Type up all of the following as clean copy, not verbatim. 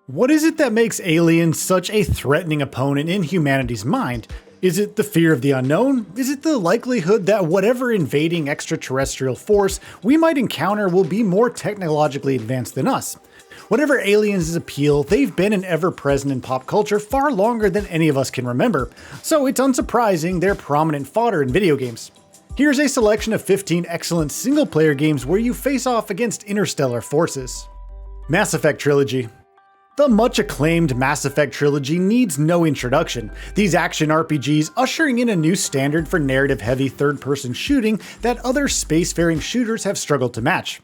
What is it that makes aliens such a threatening opponent in humanity's mind? Is it the fear of the unknown? Is it the likelihood that whatever invading extraterrestrial force we might encounter will be more technologically advanced than us? Whatever aliens' appeal, they've been and ever present in pop culture far longer than any of us can remember, so it's unsurprising they're prominent fodder in video games. Here's a selection of 15 excellent single-player games where you face off against interstellar forces. Mass Effect Trilogy. The much acclaimed Mass Effect Trilogy needs no introduction, these action RPGs ushering in a new standard for narrative-heavy third-person shooting that other spacefaring shooters have struggled to match.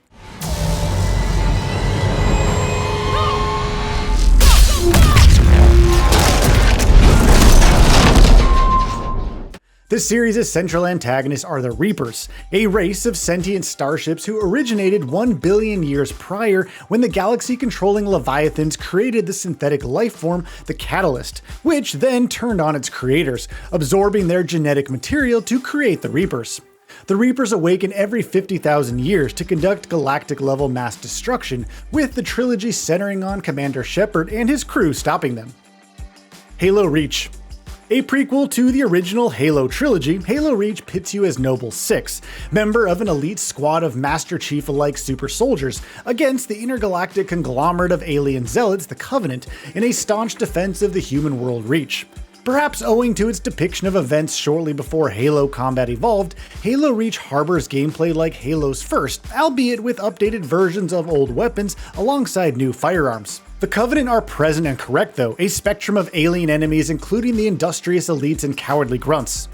The series' central antagonists are the Reapers, a race of sentient starships who originated 1 billion years prior when the galaxy-controlling Leviathans created the synthetic lifeform, the Catalyst, which then turned on its creators, absorbing their genetic material to create the Reapers. The Reapers awaken every 50,000 years to conduct galactic-level mass destruction, with the trilogy centering on Commander Shepard and his crew stopping them. Halo Reach. A prequel to the original Halo trilogy, Halo Reach pits you as Noble 6, member of an elite squad of Master Chief-alike super soldiers, against the intergalactic conglomerate of alien zealots, the Covenant, in a staunch defense of the human world Reach. Perhaps owing to its depiction of events shortly before Halo combat evolved, Halo Reach harbors gameplay like Halo's first, albeit with updated versions of old weapons alongside new firearms. The Covenant are present and correct though, a spectrum of alien enemies including the industrious elites and cowardly grunts.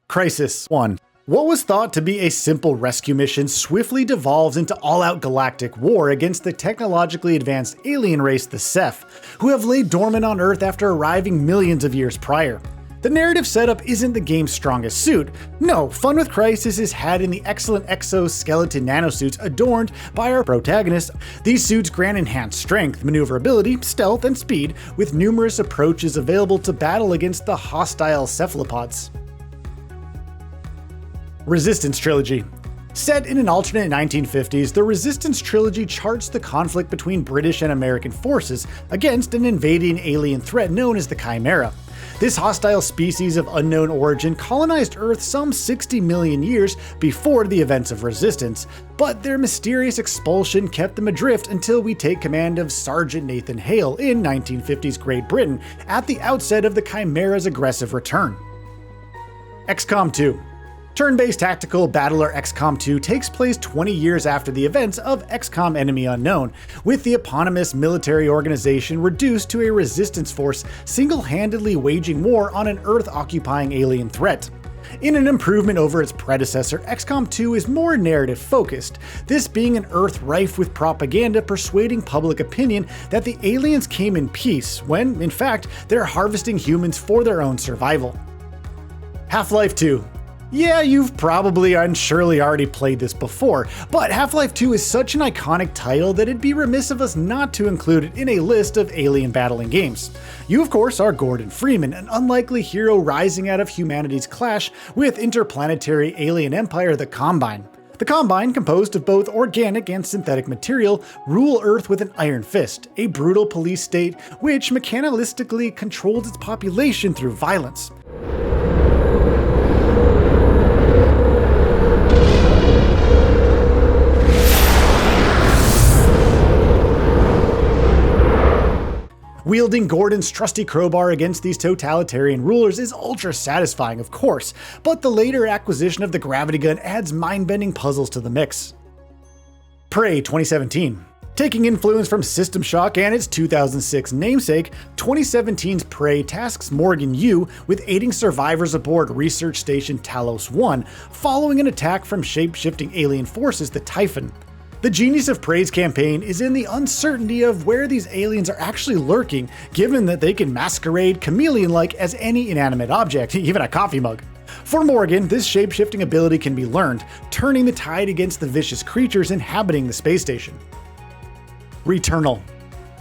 Crysis 1. What was thought to be a simple rescue mission swiftly devolves into all-out galactic war against the technologically advanced alien race, the Ceph, who have laid dormant on Earth after arriving millions of years prior. The narrative setup isn't the game's strongest suit. No, fun with Crysis is had in the excellent exoskeleton nanosuits adorned by our protagonist. These suits grant enhanced strength, maneuverability, stealth, and speed, with numerous approaches available to battle against the hostile cephalopods. Resistance Trilogy. Set in an alternate 1950s, the Resistance Trilogy charts the conflict between British and American forces against an invading alien threat known as the Chimera. This hostile species of unknown origin colonized Earth some 60 million years before the events of Resistance, but their mysterious expulsion kept them adrift until we take command of Sergeant Nathan Hale in 1950s Great Britain at the outset of the Chimera's aggressive return. XCOM 2. Turn-based tactical battler XCOM 2 takes place 20 years after the events of XCOM Enemy Unknown, with the eponymous military organization reduced to a resistance force single-handedly waging war on an Earth-occupying alien threat. In an improvement over its predecessor, XCOM 2 is more narrative-focused, this being an Earth rife with propaganda persuading public opinion that the aliens came in peace, when, in fact, they're harvesting humans for their own survival. Half-Life 2. Yeah, you've probably and surely already played this before, but Half-Life 2 is such an iconic title that it'd be remiss of us not to include it in a list of alien battling games. You of course are Gordon Freeman, an unlikely hero rising out of humanity's clash with interplanetary alien empire the Combine. The Combine, composed of both organic and synthetic material, rule Earth with an iron fist, a brutal police state which mechanistically controls its population through violence. Wielding Gordon's trusty crowbar against these totalitarian rulers is ultra satisfying, of course, but the later acquisition of the gravity gun adds mind-bending puzzles to the mix. Prey 2017. Taking influence from System Shock and its 2006 namesake, 2017's Prey tasks Morgan Yu with aiding survivors aboard Research Station Talos 1 following an attack from shape-shifting alien forces, the Typhon. The genius of Prey's campaign is in the uncertainty of where these aliens are actually lurking, given that they can masquerade chameleon-like as any inanimate object, even a coffee mug. For Morgan, this shape-shifting ability can be learned, turning the tide against the vicious creatures inhabiting the space station. Returnal.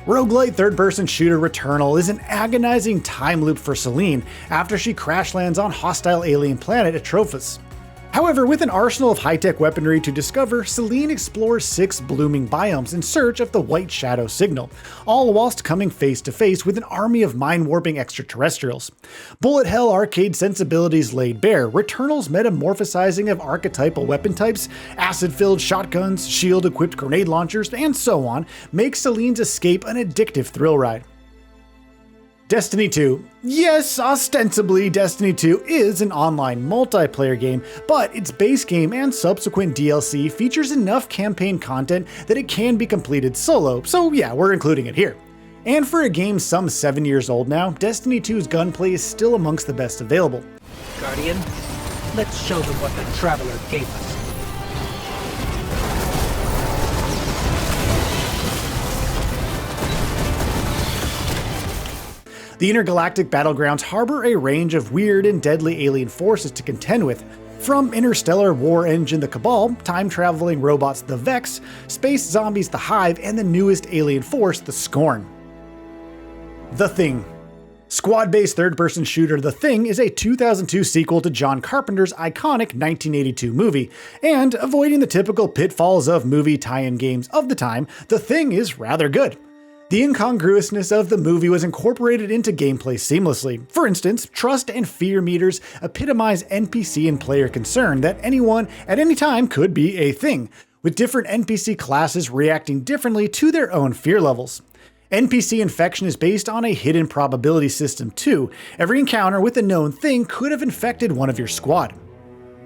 Roguelite third-person shooter Returnal is an agonizing time loop for Celine after she crash lands on hostile alien planet Atrophis. However, with an arsenal of high-tech weaponry to discover, Celine explores 6 blooming biomes in search of the White Shadow signal, all whilst coming face-to-face with an army of mind-warping extraterrestrials. Bullet hell arcade sensibilities laid bare, Returnal's metamorphosizing of archetypal weapon types, acid-filled shotguns, shield-equipped grenade launchers, and so on, makes Celine's escape an addictive thrill ride. Destiny 2. Yes, ostensibly Destiny 2 is an online multiplayer game, but its base game and subsequent DLC features enough campaign content that it can be completed solo, so yeah, we're including it here. And for a game some 7 years old now, Destiny 2's gunplay is still amongst the best available. Guardian, let's show them what the Traveler gave us. The intergalactic battlegrounds harbor a range of weird and deadly alien forces to contend with, from interstellar war engine the Cabal, time-traveling robots the Vex, space zombies the Hive, and the newest alien force, the Scorn. The Thing. Squad-based third-person shooter The Thing is a 2002 sequel to John Carpenter's iconic 1982 movie, and avoiding the typical pitfalls of movie tie-in games of the time, The Thing is rather good. The incongruousness of the movie was incorporated into gameplay seamlessly. For instance, trust and fear meters epitomize NPC and player concern that anyone at any time could be a thing, with different NPC classes reacting differently to their own fear levels. NPC infection is based on a hidden probability system too. Every encounter with a known thing could have infected one of your squad.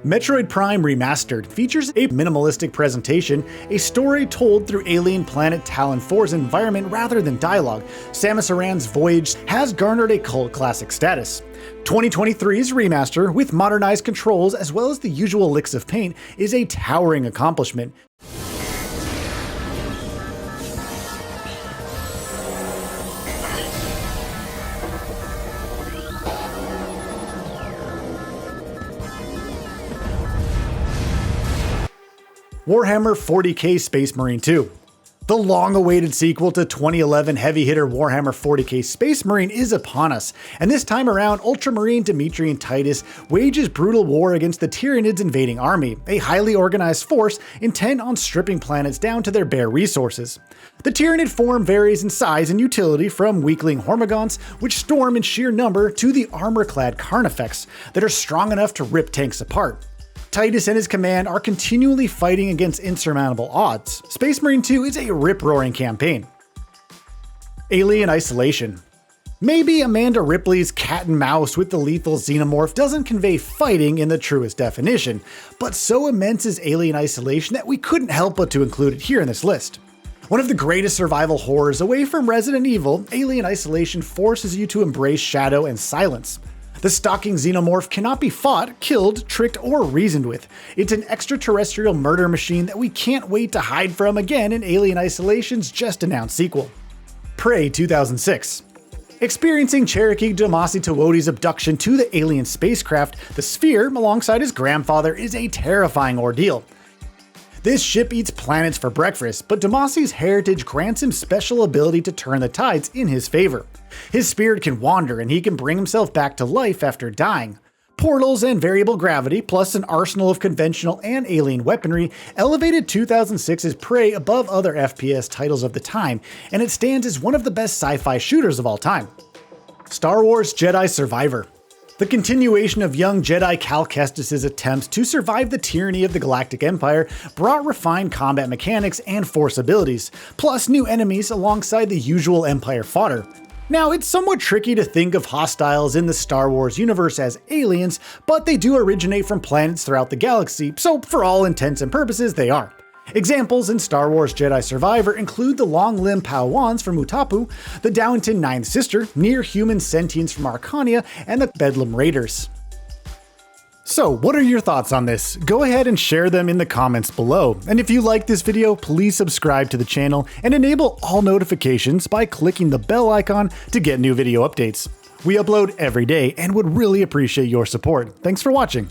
Metroid Prime Remastered features a minimalistic presentation, a story told through alien planet Talon 4's environment rather than dialogue. Samus Aran's voyage has garnered a cult classic status. 2023's remaster, with modernized controls as well as the usual licks of paint, is a towering accomplishment. Warhammer 40k Space Marine 2. The long-awaited sequel to 2011 heavy hitter Warhammer 40k Space Marine is upon us, and this time around, Ultramarine Dimitri and Titus wages brutal war against the Tyranids' invading army, a highly organized force intent on stripping planets down to their bare resources. The Tyranid form varies in size and utility from weakling Hormigons, which storm in sheer number, to the armor-clad Carnifex that are strong enough to rip tanks apart. Titus and his command are continually fighting against insurmountable odds. Space Marine 2 is a rip-roaring campaign. Alien Isolation. Maybe Amanda Ripley's cat and mouse with the lethal xenomorph doesn't convey fighting in the truest definition, but so immense is Alien Isolation that we couldn't help but to include it here in this list. One of the greatest survival horrors away from Resident Evil, Alien Isolation forces you to embrace shadow and silence. The stalking xenomorph cannot be fought, killed, tricked, or reasoned with. It's an extraterrestrial murder machine that we can't wait to hide from again in Alien Isolation's just announced sequel. Prey 2006. Experiencing Cherokee Domasi Tawodi's abduction to the alien spacecraft, the Sphere, alongside his grandfather, is a terrifying ordeal. This ship eats planets for breakfast, but Domasi's heritage grants him special ability to turn the tides in his favor. His spirit can wander and he can bring himself back to life after dying. Portals and variable gravity, plus an arsenal of conventional and alien weaponry, elevated 2006's Prey above other FPS titles of the time, and it stands as one of the best sci-fi shooters of all time. Star Wars Jedi Survivor. The continuation of young Jedi Cal Kestis' attempts to survive the tyranny of the Galactic Empire brought refined combat mechanics and force abilities, plus new enemies alongside the usual Empire fodder. Now, it's somewhat tricky to think of hostiles in the Star Wars universe as aliens, but they do originate from planets throughout the galaxy, so for all intents and purposes, they are. Examples in Star Wars Jedi Survivor include the long-limbed Pawans from Utapu, the Downton Ninth Sister, near-human sentients from Arcania, and the Bedlam Raiders. So, what are your thoughts on this? Go ahead and share them in the comments below. And if you like this video, please subscribe to the channel and enable all notifications by clicking the bell icon to get new video updates. We upload every day and would really appreciate your support. Thanks for watching.